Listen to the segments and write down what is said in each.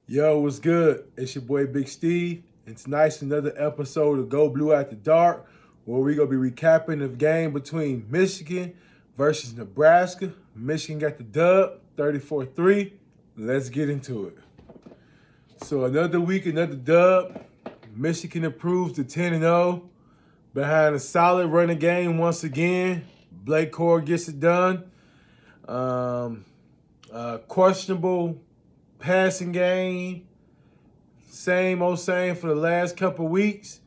Yo, what's good? It's your boy Big Steve. It's nice another episode of Go Blue After Dark, where we're gonna be recapping the game between Michigan versus Nebraska. Michigan got the dub, 34-3. Let's get into it. So another week, another dub. Michigan improves to 10-0 behind a solid running game once again. Blake Core gets it done. Questionable passing game. Same old same for the last couple of weeks.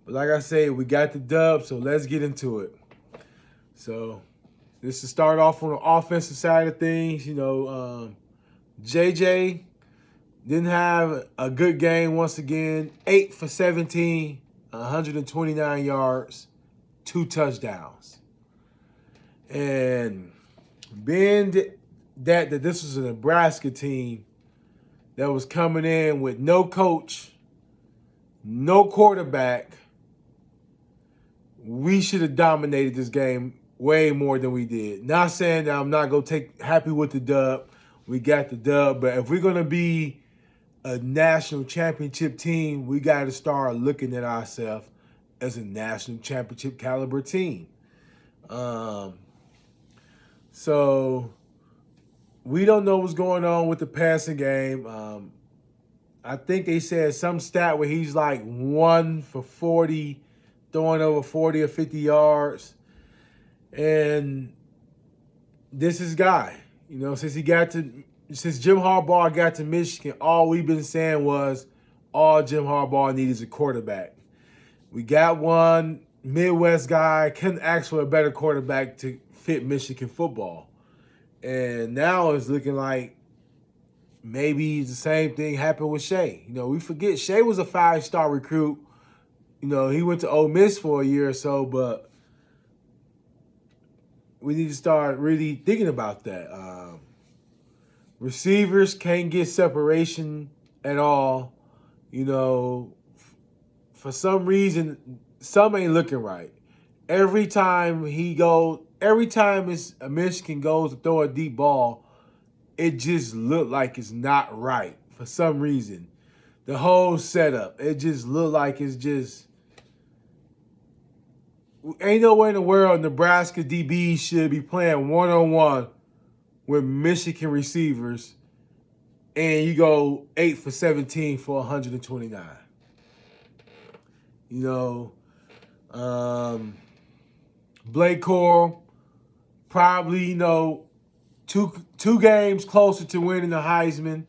But like I said, we got the dub, so let's get into it. So this to start off on the offensive side of things. JJ didn't have a good game once again. 8 for 17, 129 yards, 2 touchdowns. And being that this was a Nebraska team that was coming in with no coach, no quarterback, we should have dominated this game way more than we did. Not saying that I'm not going to take happy with the dub. We got the dub. But if we're going to be a national championship team, we got to start looking at ourselves as a national championship caliber team. So we don't know what's going on with the passing game. I think they said some stat where he's like 1 for 40, throwing over 40 or 50 yards. And this is guy. Since Jim Harbaugh got to Michigan, all we've been saying was all Jim Harbaugh needs is a quarterback. We got one Midwest guy, couldn't ask for a better quarterback to fit Michigan football. And now it's looking like maybe the same thing happened with Shea. We forget Shea was a 5-star recruit. He went to Ole Miss for a year or so, but we need to start really thinking about that. Receivers can't get separation at all. For some reason, some ain't looking right. Every time Michigan goes to throw a deep ball, it just looked like it's not right for some reason. The whole setup, it just looked like it's just ain't nowhere in the world Nebraska DBs should be playing one-on-one with Michigan receivers, and you go 8 for 17 for 129. Blake Core probably, two games closer to winning the Heisman.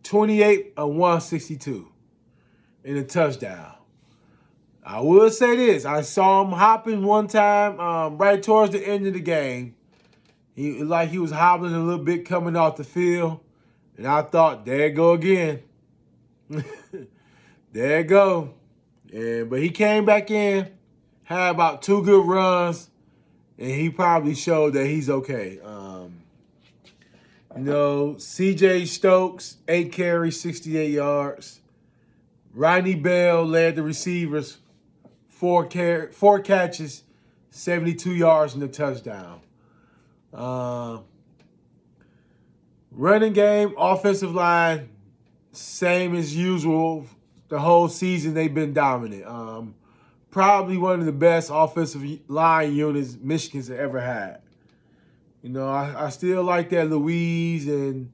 28 of 162 in a touchdown. I will say this. I saw him hopping one time right towards the end of the game. He was hobbling a little bit coming off the field. And I thought, there it go again. There it go. But he came back in, had about 2 good runs, and he probably showed that he's okay. C.J. Stokes, 8 carries, 68 yards. Rodney Bell led the receivers, 4 catches, 72 yards and a touchdown. Running game, offensive line, same as usual. The whole season they've been dominant. Probably one of the best offensive line units Michigan's ever had. I still like that Louise, and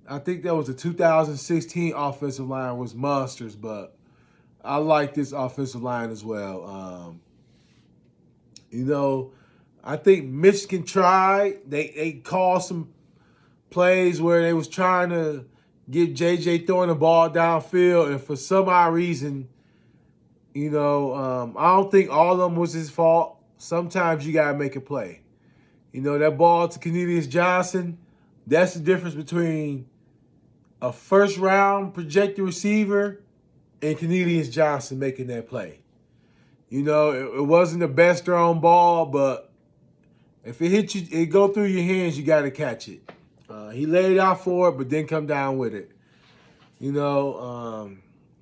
I think that was the 2016 offensive line was monsters, but I like this offensive line as well. I think Michigan tried. They called some plays where they was trying to get JJ throwing the ball downfield, and for some odd reason, I don't think all of them was his fault. Sometimes you got to make a play. That ball to Cornelius Johnson, that's the difference between a first-round projected receiver and Cornelius Johnson making that play. It wasn't the best thrown ball, but if it hit you, it go through your hands, you got to catch it. He laid out for it, but didn't come down with it.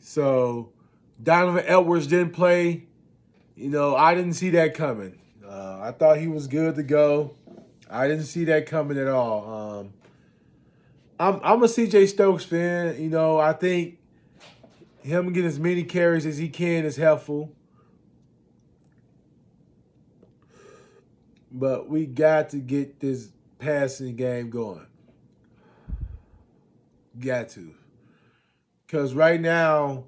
So Donovan Edwards didn't play. I didn't see that coming. I thought he was good to go. I didn't see that coming at all. I'm a CJ Stokes fan. I think him getting as many carries as he can is helpful. But we got to get this passing game going. Got to. Because right now,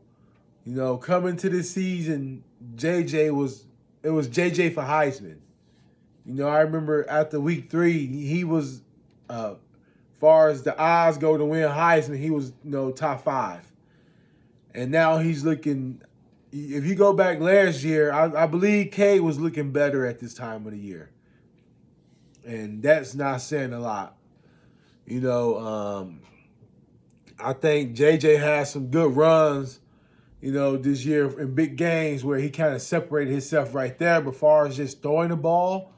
coming to this season, it was JJ for Heisman. I remember after week 3, he was, far as the odds go to win Heisman, he was, top 5. And now he's looking, if you go back last year, I believe K was looking better at this time of the year. And that's not saying a lot. I think JJ has some good runs, this year in big games where he kind of separated himself right there. But as far as just throwing the ball,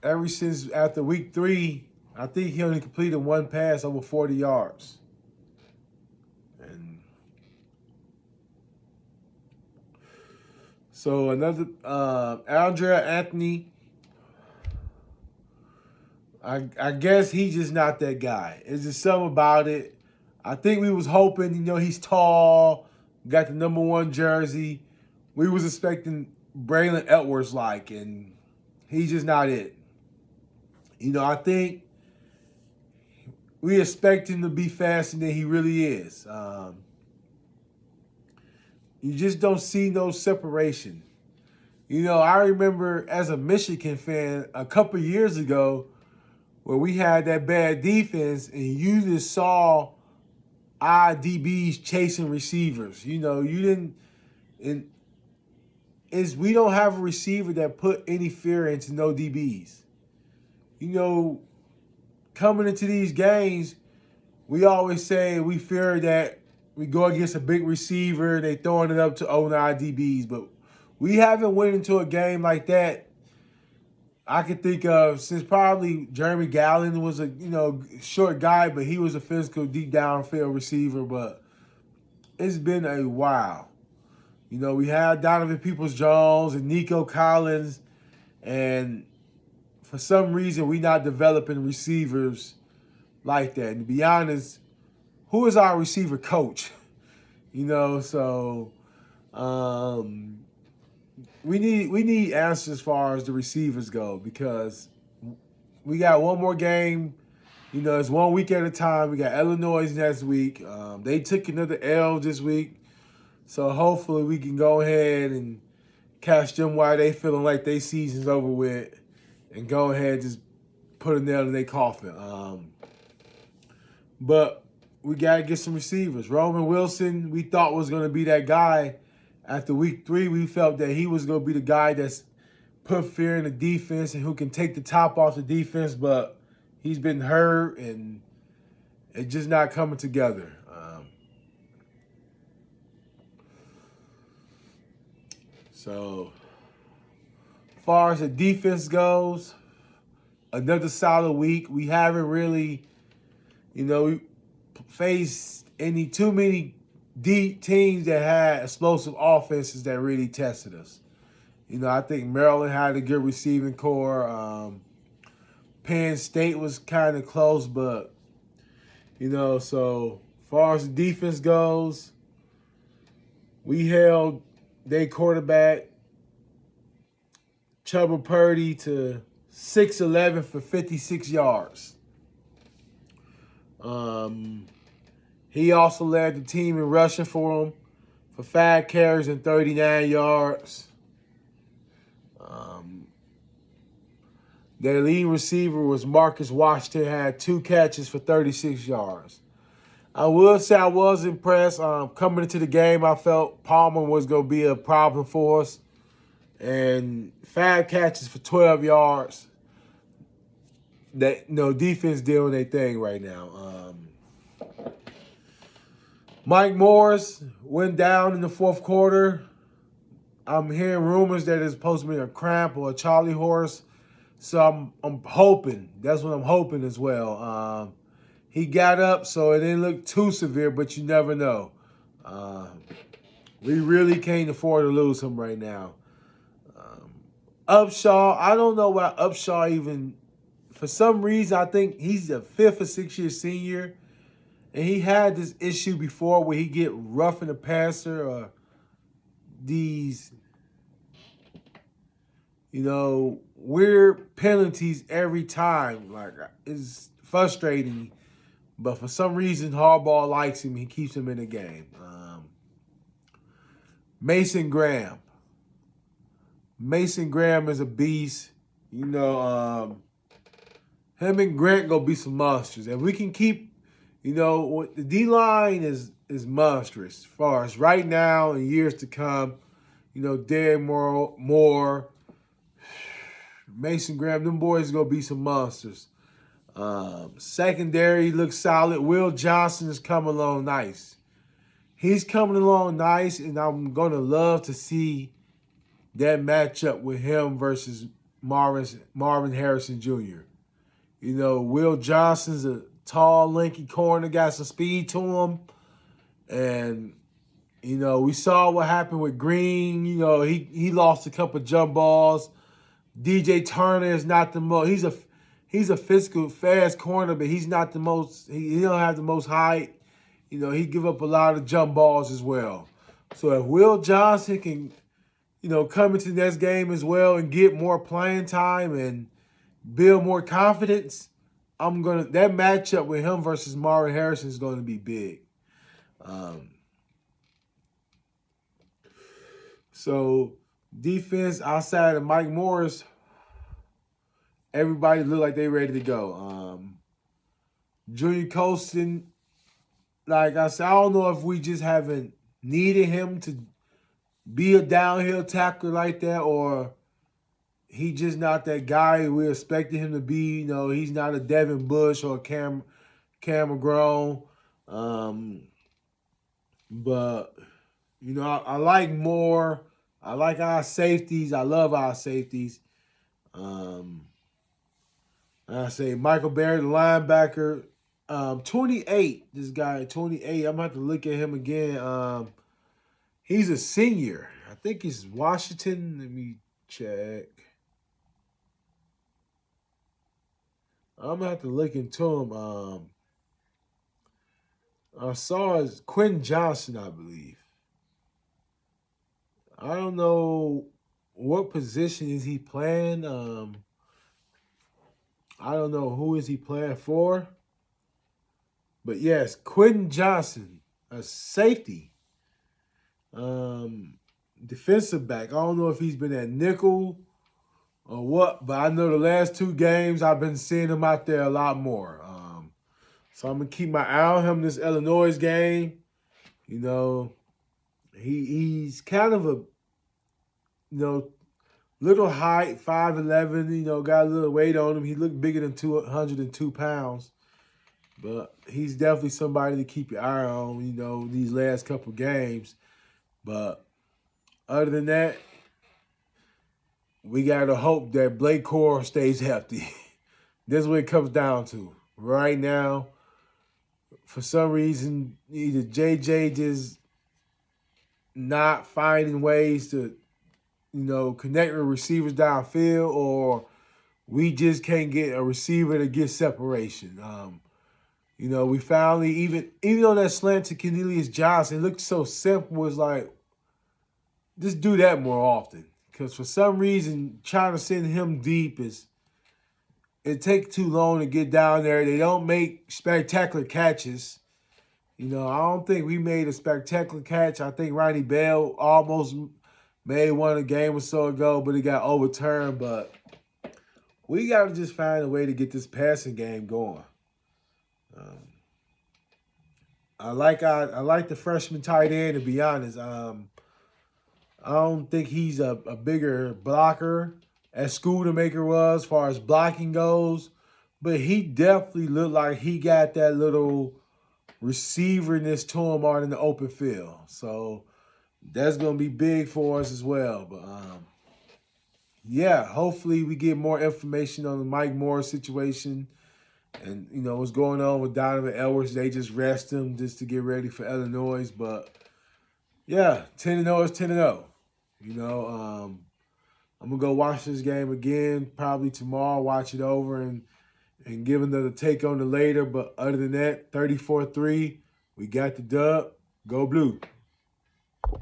ever since after week 3, I think he only completed one pass over 40 yards. And so another Andrea Anthony, I guess he's just not that guy. It's just something about it. I think we was hoping, he's tall, got the number 1 jersey. We was expecting Braylon Edwards-like, and he's just not it. I think we expect him to be faster than he really is. You just don't see no separation. I remember as a Michigan fan a couple years ago where we had that bad defense and you just saw IDBs chasing receivers. You didn't. We don't have a receiver that put any fear into no DBs. Coming into these games, we always say we fear that we go against a big receiver and they throwing it up to 09 DBs, but we haven't went into a game like that. I could think of since probably Jeremy Gallen was a short guy, but he was a physical deep downfield receiver. But it's been a while. We had Donovan Peoples-Jones and Nico Collins, and for some reason we're not developing receivers like that. And to be honest, who is our receiver coach? So we need answers as far as the receivers go because we got one more game. It's 1 week at a time. We got Illinois next week. They took another L this week. So hopefully we can go ahead and catch them while they feeling like their season's over with and go ahead and just put a nail in their coffin. But we got to get some receivers. Roman Wilson, we thought was going to be that guy. After week 3, we felt that he was going to be the guy that's put fear in the defense and who can take the top off the defense, but he's been hurt and it's just not coming together. So, as far as the defense goes, another solid week. We haven't really, we faced too many deep teams that had explosive offenses that really tested us. I think Maryland had a good receiving core. Penn State was kind of close, but, so as far as the defense goes, we held their quarterback, Chuba Purdy, to 6'11" for 56 yards. He also led the team in rushing for him for 5 carries and 39 yards. Their leading receiver was Marcus Washington, had 2 catches for 36 yards. I will say I was impressed. Coming into the game, I felt Palmer was going to be a problem for us. And 5 catches for 12 yards. Defense doing their thing right now. Mike Morris went down in the 4th quarter. I'm hearing rumors that it's supposed to be a cramp or a Charlie horse. So I'm hoping. That's what I'm hoping as well. He got up, so it didn't look too severe, but you never know. We really can't afford to lose him right now. Upshaw, I don't know why Upshaw even for some reason, I think he's a 5th or 6th year senior, and he had this issue before where he get roughing the passer or these, weird penalties every time. Like, it's frustrating. But for some reason, Harbaugh likes him. He keeps him in the game. Mason Graham. Mason Graham is a beast. Him and Grant gonna be some monsters. And we can keep, the D-line is monstrous as far as right now and years to come. Derek Moore, Mason Graham, them boys gonna be some monsters. Secondary looks solid. Will Johnson is coming along nice. He's coming along nice, and I'm gonna love to see that matchup with him versus Marvin Harrison Jr. Will Johnson's a tall, lanky corner, got some speed to him. And, we saw what happened with Green. He lost a couple jump balls. DJ Turner is not the most. He's a physical, fast corner, but he's not the most. He don't have the most height. He give up a lot of jump balls as well. So if Will Johnson can, come into this game as well and get more playing time and build more confidence, that matchup with him versus Marvin Harrison is going to be big. So defense outside of Mike Morris, everybody look like they ready to go. Junior Colston, like I said, I don't know if we just haven't needed him to be a downhill tackler like that, or he just not that guy we expected him to be. He's not a Devin Bush or a Cam McGrone. But, I like Moore. I like our safeties. I love our safeties. I say Michael Barrett, the linebacker, 28. This guy, 28. I'm going to have to look at him again. He's a senior. I think he's Washington. Let me check. I'm going to have to look into him. I saw his Quentin Johnson, I believe. I don't know what position is he playing. I don't know who is he playing for. But yes, Quentin Johnson, a safety. Defensive back. I don't know if he's been at nickel or what, but I know the last 2 games I've been seeing him out there a lot more. So I'm going to keep my eye on him this Illinois game. He's kind of a, little height, 5'11", got a little weight on him. He looked bigger than 202 pounds. But he's definitely somebody to keep your eye on, these last couple games. But other than that, we got to hope that Blake Core stays healthy. That's what it comes down to. Right now, for some reason, either JJ just not finding ways to, connect with receivers downfield, or we just can't get a receiver to get separation. We finally, even on that slant to Cornelius Johnson, it looked so simple. It's like, just do that more often. Because for some reason, trying to send him deep it takes too long to get down there. They don't make spectacular catches. I don't think we made a spectacular catch. I think Ronnie Bell almost made one a game or so ago, but it got overturned. But we got to just find a way to get this passing game going. I like the freshman tight end, to be honest. I don't think he's a bigger blocker as Schoonemaker was as far as blocking goes, but he definitely looked like he got that little receiverness to him out in the open field. So that's going to be big for us as well. But, hopefully we get more information on the Mike Morris situation and, what's going on with Donovan Edwards. They just rest him just to get ready for Illinois. But, 10-0 is 10-0. I'm going to go watch this game again probably tomorrow, watch it over, and and give another take on it later. But other than that, 34-3, we got the dub. Go Blue.